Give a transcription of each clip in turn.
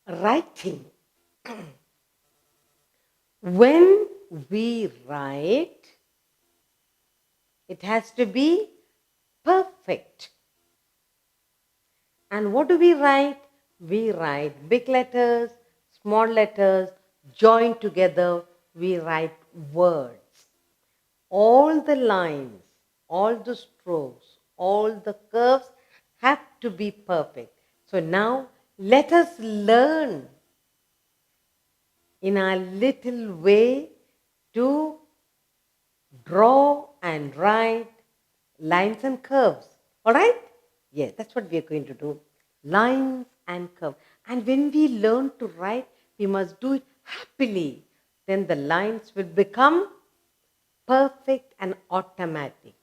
Writing. When we write, it has to be perfect. And what do we write? We write big letters, small letters, joined together, we write words. All the lines, all the strokes, all the curves have to be perfect. So now let us learn in our little way to draw and write lines and curves. All right? Yes, that's what we are going to do. Lines and curves. And when we learn to write, we must do it happily. Then the lines will become perfect and automatic.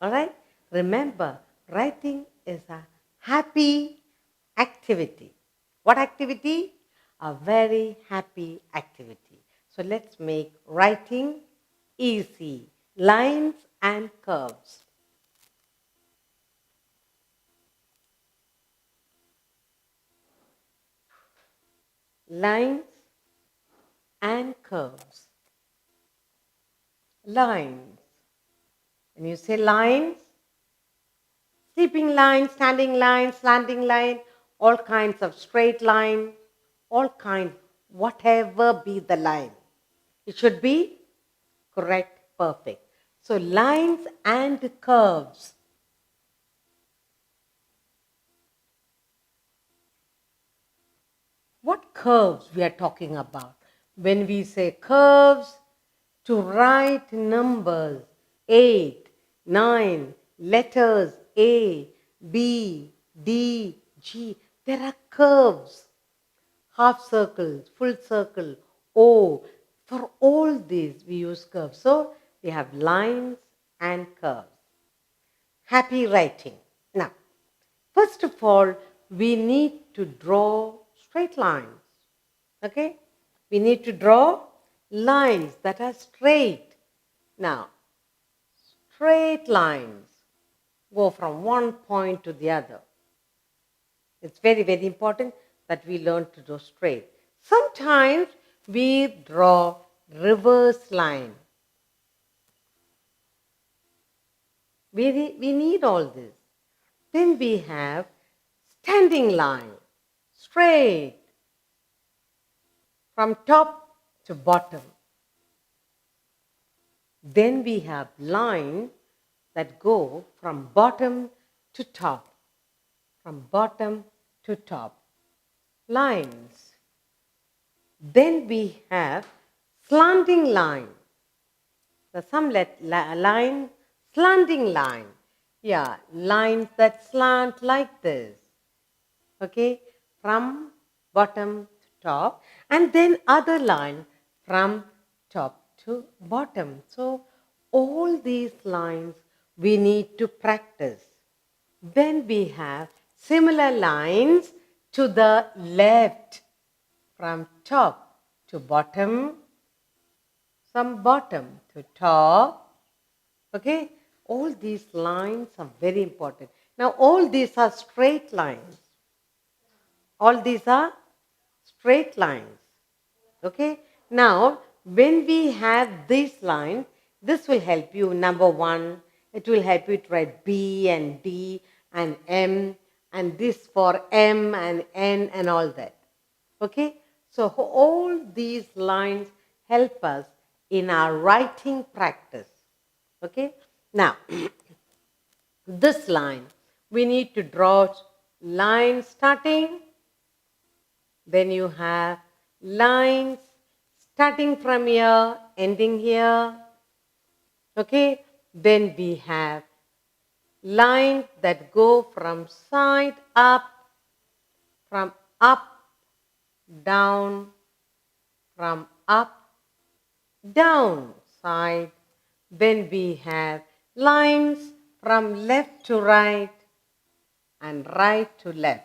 All right? Remember, writing is a happy activity. What activity? A very happy activity. So let's make writing easy. Lines and curves. Lines and curves. Lines. When you say lines, sleeping line, standing line, slanting line, all kinds of straight line, all kinds, whatever be the line. It should be correct, perfect. So lines and curves. What curves we are talking about? When we say curves, to write numbers, 8, 9, letters A, B, D, G, there are curves. Half circles, full circle, O. For all these we use curves. So we have lines and curves. Happy writing. Now, first of all, we need to draw straight lines. Okay? We need to draw lines that are straight. Now, straight lines go from one point to the other. It's very, very important that we learn to draw straight. Sometimes we draw reverse line. We need all this. Then we have standing line, straight, from top to bottom. Then we have lines that go from bottom to top, from bottom to top. Lines. Then we have slanting line. Some line, slanting line. Yeah, lines that slant like this. Okay, from bottom to top. And then other line from top to bottom. So all these lines we need to practice. Then we have similar lines to the left, from top to bottom, from bottom to top. Okay, all these lines are very important. Now all these are straight lines. All these are straight lines. Okay, now when we have these lines, this will help you. Number one, it will help you to write B and D and M, and this for M and N and all that. Okay, so all these lines help us in our writing practice. Okay, now this line, we need to draw lines starting. Then you have lines starting from here, ending here. Okay, then we have lines that go from side up, from up, down, from up, down side. Then we have lines from left to right and right to left.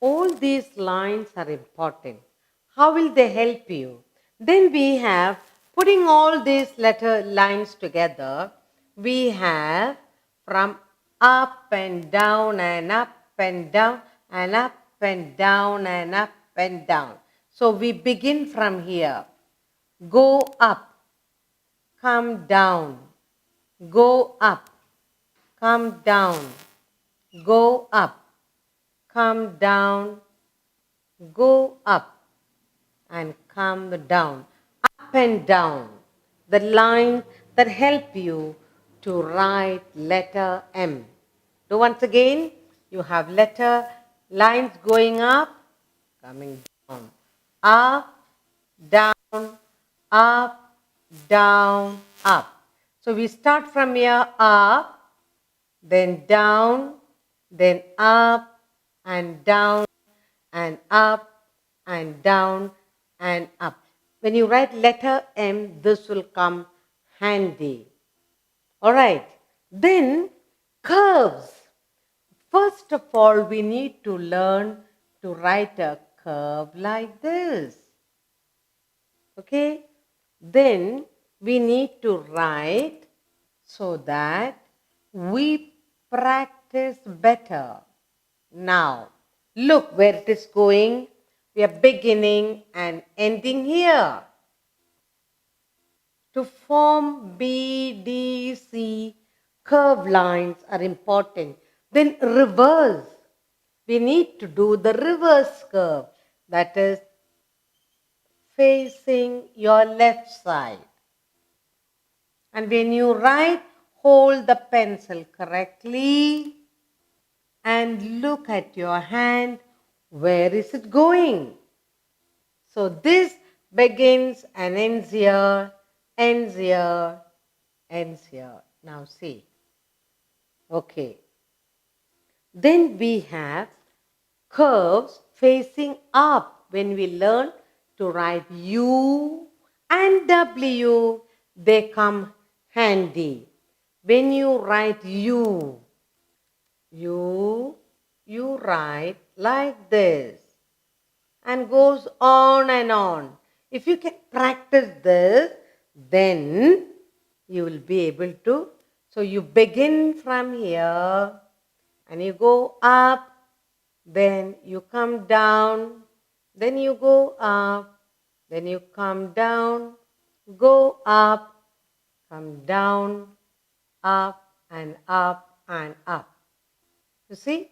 All these lines are important. How will they help you? Then we have, putting all these letter lines together, we have from up and down and up and down and up and down and up and down. So we begin from here. Go up, come down, go up, come down, go up, come down, go up, and come down. Up and down. The lines that help you to write letter M. So once again, you have letter lines going up, coming down. Up, down, up, down, up. So we start from here up, then down, then up and down and up and down and up. When you write letter M, this will come handy. Alright, then curves. First of all, we need to learn to write a curve like this. Okay, then we need to write so that we practice better. Now, look where it is going. We are beginning and ending here. To form B, D, C, curved lines are important. Then reverse. We need to do the reverse curve. That is facing your left side. And when you write, hold the pencil correctly and look at your hand. Where is it going? So this begins and ends here, ends here, ends here. Now see. Okay. Then we have curves facing up. When we learn to write U and W, they come handy. When you write U, you write like this and goes on and on. If you can practice this, then you will be able to. So you begin from here and you go up, then you come down, then you go up, then you come down, go up, come down, up and up and up. You see?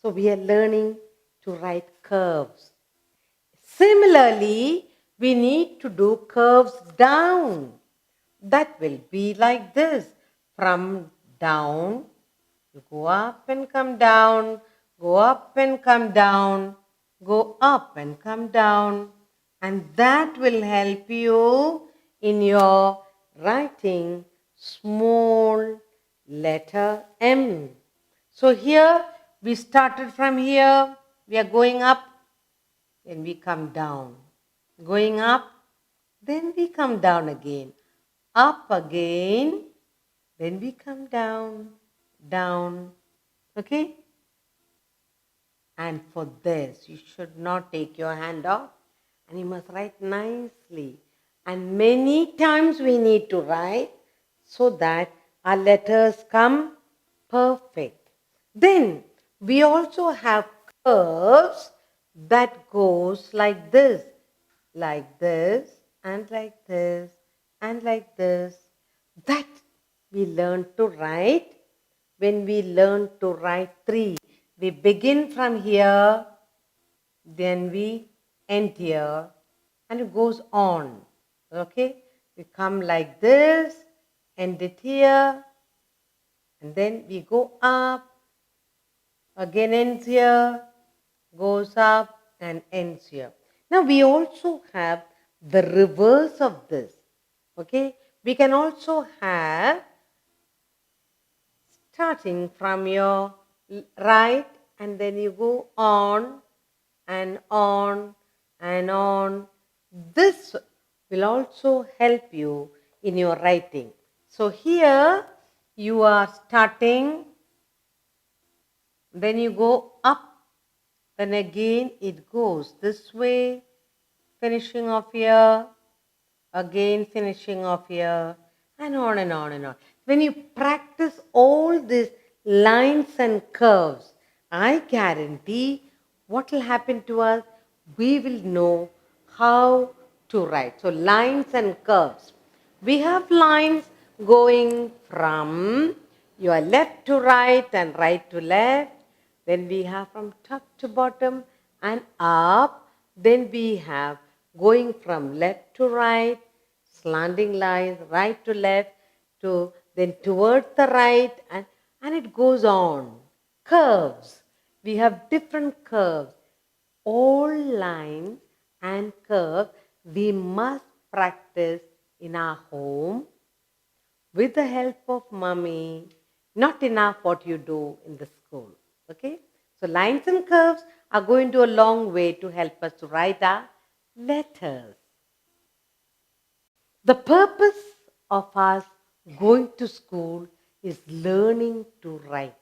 So we are learning to write curves. Similarly, we need to do curves down. That will be like this. From down, you go up and come down, go up and come down, go up and come down. And that will help you in your writing small letter M. So here, we started from here, we are going up, then we come down. Going up, then we come down again. Up again, then we come down, down. Okay? And for this, you should not take your hand off and you must write nicely. And many times we need to write so that our letters come perfect. Then we also have curves that goes like this and like this and like this. That we learn to write when we learn to write 3. We begin from here, then we end here, and it goes on. Okay? We come like this, end it here, and then we go up, again ends here, goes up and ends here. Now we also have the reverse of this. Okay? We can also have starting from your right and then you go on and on and on. This will also help you in your writing. So here you are starting, then you go up, then again it goes this way, finishing off here, again finishing off here, and on and on and on. When you practice all these lines and curves, I guarantee what will happen to us, we will know how to write. So, lines and curves. We have lines going from your left to right and right to left. Then we have from top to bottom and up. Then we have going from left to right, slanting lines, right to left, to then towards the right, and it goes on. Curves. We have different curves. All lines and curves we must practice in our home with the help of mommy. Not enough what you do in the school. Okay? So lines and curves are going to a long way to help us to write our letters. The purpose of us going to school is learning to write.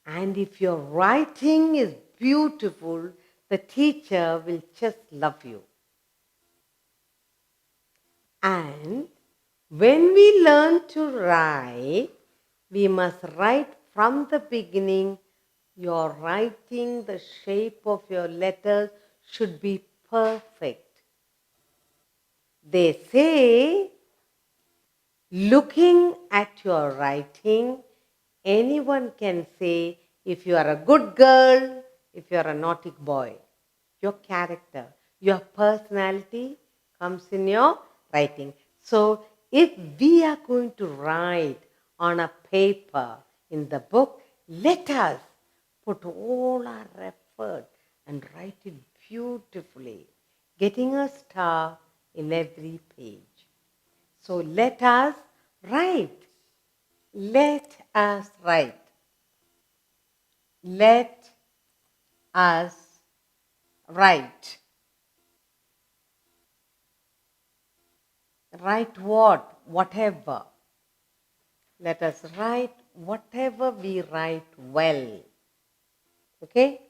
And if your writing is beautiful, the teacher will just love you. And when we learn to write, we must write from the beginning. Your writing, the shape of your letters should be perfect. They say, looking at your writing, anyone can say if you are a good girl, if you are a naughty boy. Your character, your personality comes in your writing. So, if we are going to write on a paper in the book, let us put all our effort and write it beautifully, getting a star in every page. So, let us write. Let us write. Let us write. Write what? Whatever. Let us write whatever we write well. Okay?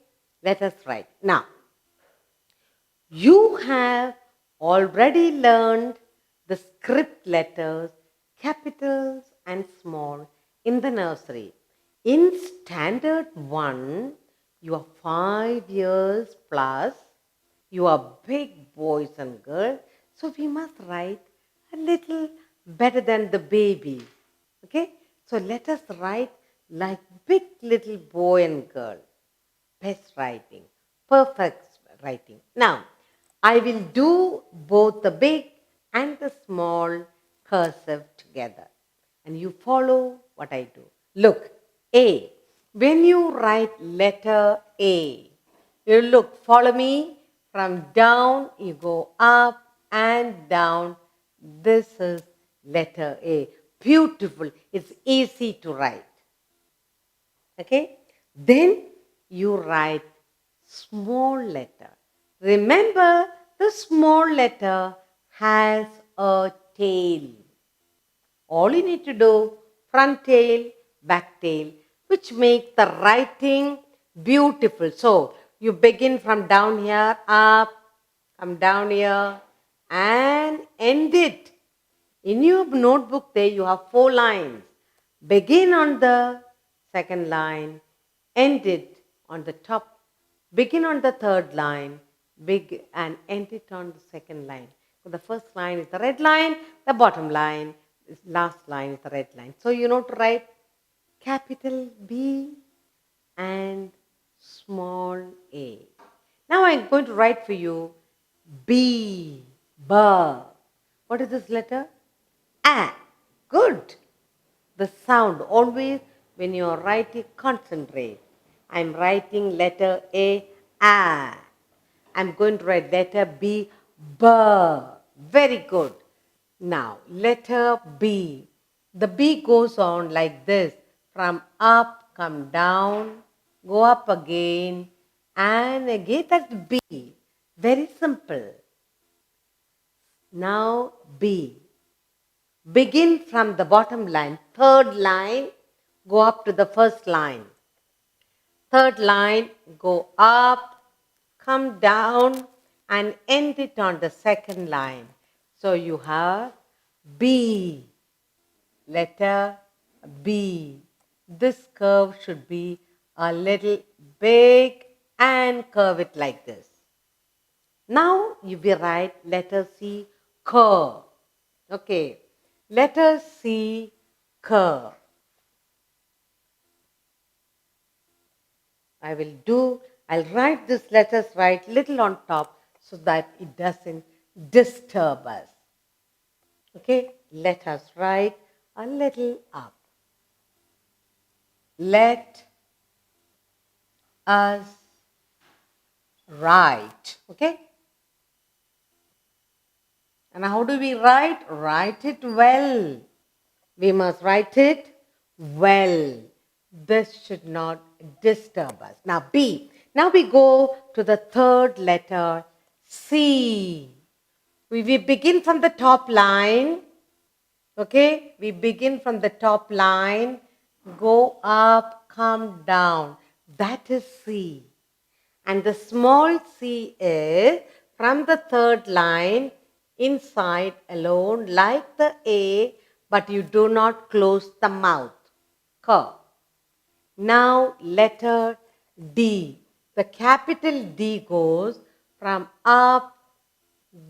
Let us write. Now, you have already learned the script letters, capitals and small in the nursery. In standard 1, you are 5 years plus, you are big boys and girls, so we must write a little better than the baby. Okay? So let us write like big little boy and girl. Best writing, perfect writing. Now, I will do both the big and the small cursive together. And you follow what I do. Look, A. When you write letter A, you look, follow me. From down, you go up and down. This is letter A. Beautiful. It's easy to write. Okay? Then you write small letter. Remember, the small letter has a tail. All you need to do, front tail, back tail, which makes the writing beautiful. So, you begin from down here, up, come down here, and end it. In your notebook there, you have 4 lines. Begin on the second line, end it on the top. Begin on the third line, and end it on the second line. So the first line is the red line, the bottom line, this last line is the red line. So you know to write capital B and small a. Now I'm going to write for you B, B. What is this letter? A. Good. The sound, always when you are writing, concentrate. I'm writing letter A, A. I'm going to write letter B, B. Very good. Now, letter B. The B goes on like this. From up, come down, go up again, and again. That's B. Very simple. Now, B. Begin from the bottom line, third line, go up to the first line. Third line, go up, come down, and end it on the second line. So you have B, letter B. This curve should be a little big and curve it like this. Now you will write letter C, curve. Okay, letter C, curve. I'll write these letters right little on top so that it doesn't disturb us. Okay, let us write a little up. Let us write. Okay? And how do we write? Write it well. We must write it well. This should not disturb us. Now B. Now we go to the third letter, C. We begin from the top line. Okay? We begin from the top line, go up, come down. That is C. And the small c is from the third line inside alone like the A, but you do not close the mouth. Curve. Now letter D. The capital D goes from up,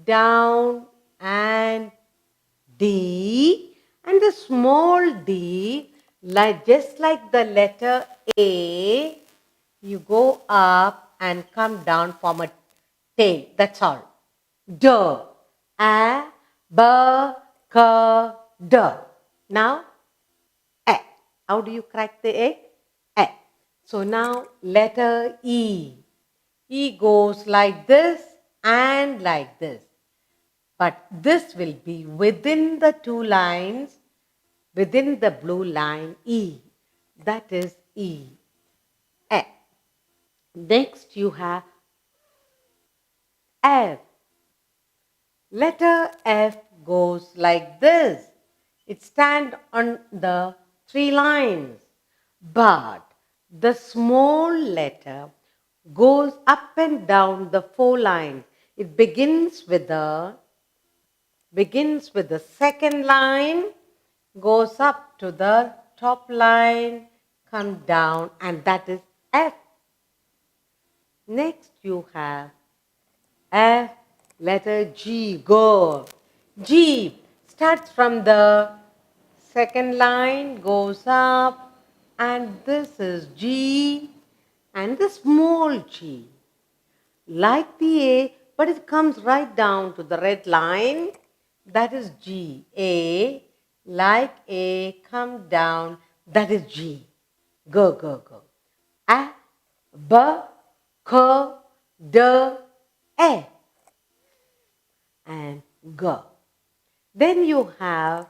down and D, and the small d, just like the letter A, you go up and come down, form a tail. That's all. D, A, B, K, D. Now, A. How do you crack the egg? A. So now letter E. E goes like this and like this. But this will be within the two lines, within the blue line E. That is E. A. Next you have F. Letter F goes like this. It stands on the three lines. But the small letter goes up and down the four lines. It begins with the second line, goes up to the top line, come down, and that is F. Next you have F, letter G, go. G starts from the second line, goes up, and this is G, and the small g. Like the A, but it comes right down to the red line. That is G. A, like A, come down. That is G. Go, go, go. A, B, K, D, A. And go. Then you have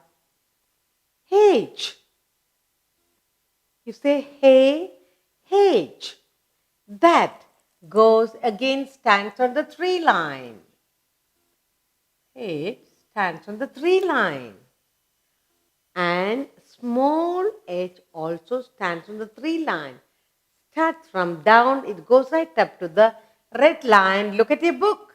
H. You say hey, H. That goes again, stands on the three line. H stands on the three line. And small h also stands on the three line. Starts from down, it goes right up to the red line. Look at your book.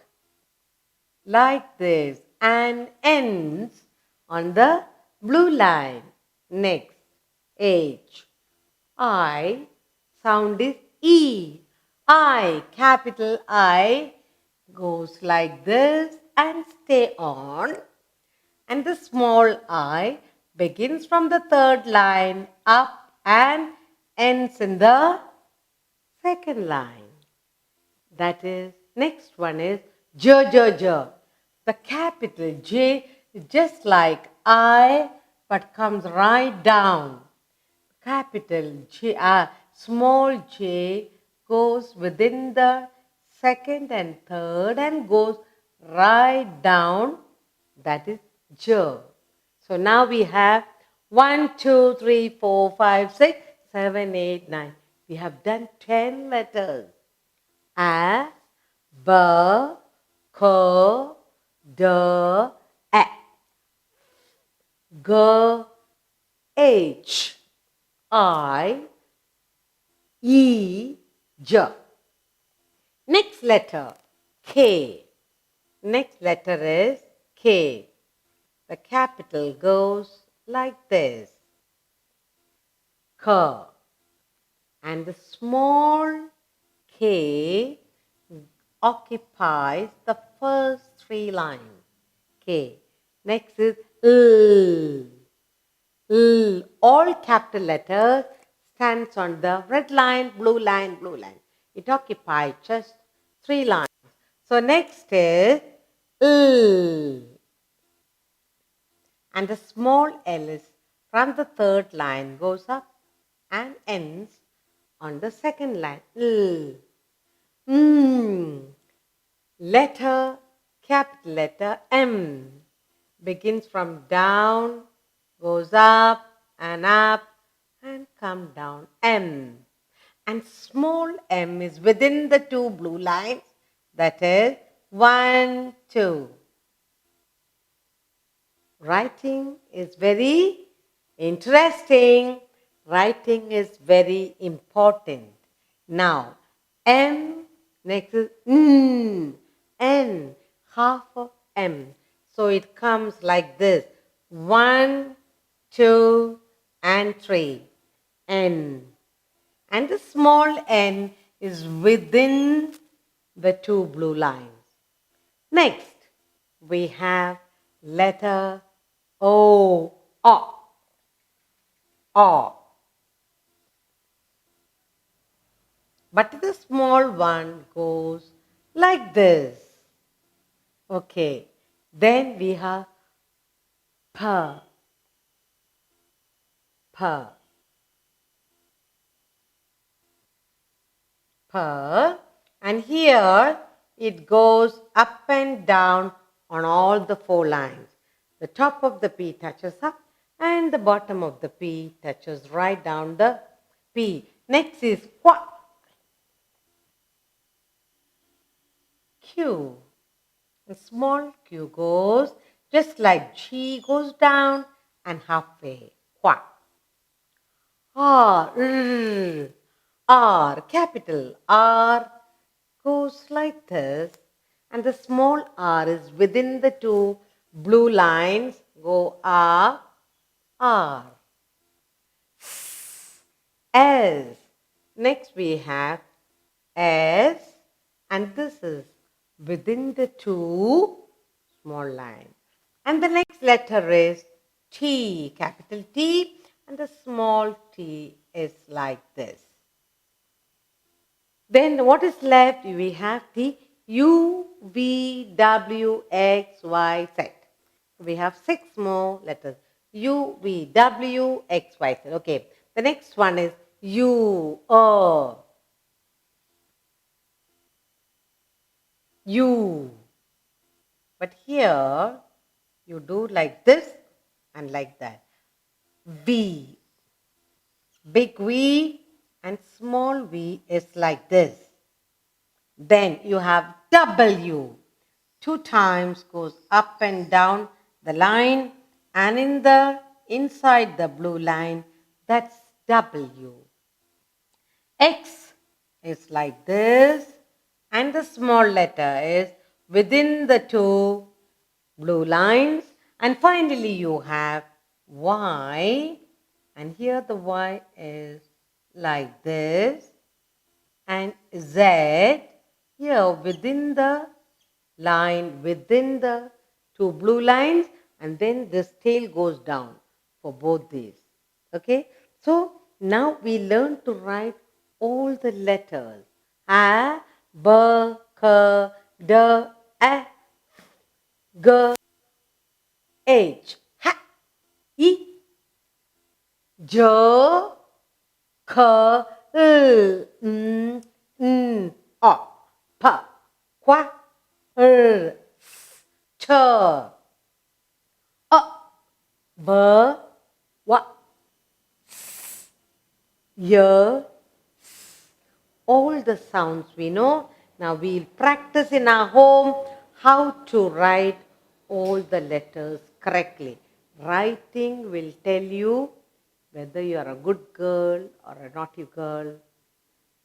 Like this. And ends on the blue line. Next, H. I, sound is E. I, capital I, goes like this and stay on. And the small I begins from the third line up and ends in the second line. That is, next one is J, J, J. The capital J is just like I but comes right down. Capital J, small j goes within the second and third and goes right down. That is J. So now we have 1, 2, 3, 4, 5, 6, 7, 8, 9. We have done 10 letters. A, B, K, D, A, G, H, I, E, J. Next letter, K. Next letter is K. The capital goes like this. K. and the small K occupies the first three lines. K. Next is L. L. All capital letters stands on the red line, blue line, blue line. It occupies just three lines. So next is L. And the small L is from the third line goes up and ends on the second line. L. Letter, capital letter M begins from down, goes up and come down. M. And small m is within the two blue lines. That is 1, 2. Writing is very interesting. Writing is very important. Now, M, next is N, half of M. So it comes like this. 1, 2, and 3. N. And the small n is within the two blue lines. Next, we have letter O. O. O. But the small one goes like this. Okay. Then we have P. P. P. And here it goes up and down on all the four lines. The top of the P touches up and the bottom of the P touches right down the P. Next is Q. Q. A small q goes just like G goes down and halfway. Qua. R. R. Capital R goes like this. And the small r is within the two blue lines. Go R. R. S. Next we have S. And this is within the two small lines. And the next letter is T, capital T, and the small t is like this. Then what is left? We have the U, V, W, X, Y, Z. We have 6 more letters. U, V, W, X, Y, Z. Okay. The next one is U, U. But here you do like this and like that. V. Big V and small v is like this. Then you have W. 2 times goes up and down the line, and inside the blue line, that's W. X is like this, and the small letter is within the two blue lines. And finally you have Y, and here the Y is like this, and Z here within the line, within the two blue lines, and then this tail goes down for both these. Okay, so now we learn to write all the letters. A, B, K, D, E, G, H, H, I, J, K, L, N, O, P, Q, R, S, Ch, A, B, W, S, Y. All the sounds we know. Now we'll practice in our home how to write all the letters correctly. Writing will tell you whether you are a good girl or a naughty girl.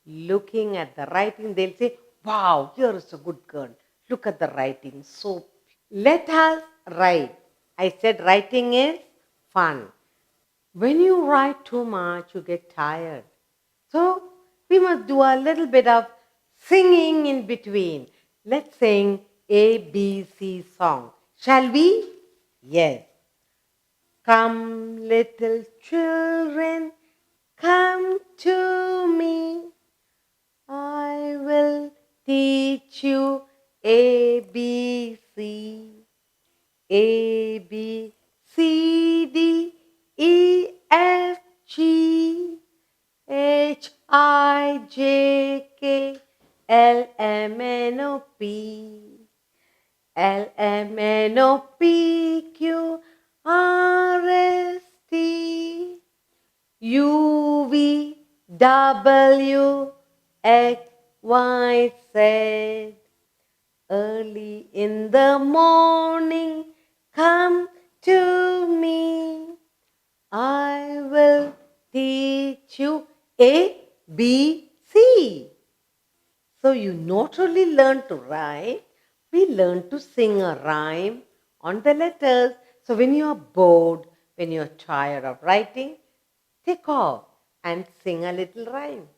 Looking at the writing, they'll say, wow, here is a good girl. Look at the writing. So let us write. I said writing is fun. When you write too much, you get tired. So we must do a little bit of singing in between. Let's sing ABC song. Shall we? Yes. Come, little children, come to me. I will teach you ABC. A, B, C, D, E, F, G, H, I, J, K, L, M, N, O, P. L, M, N, O, P, Q, R, S, T, U, V, W, X, Y, Z. Early in the morning, come to me. I will teach you A, B, C. So you not only learn to write, we learn to sing a rhyme on the letters. So when you are bored, when you are tired of writing, take off and sing a little rhyme.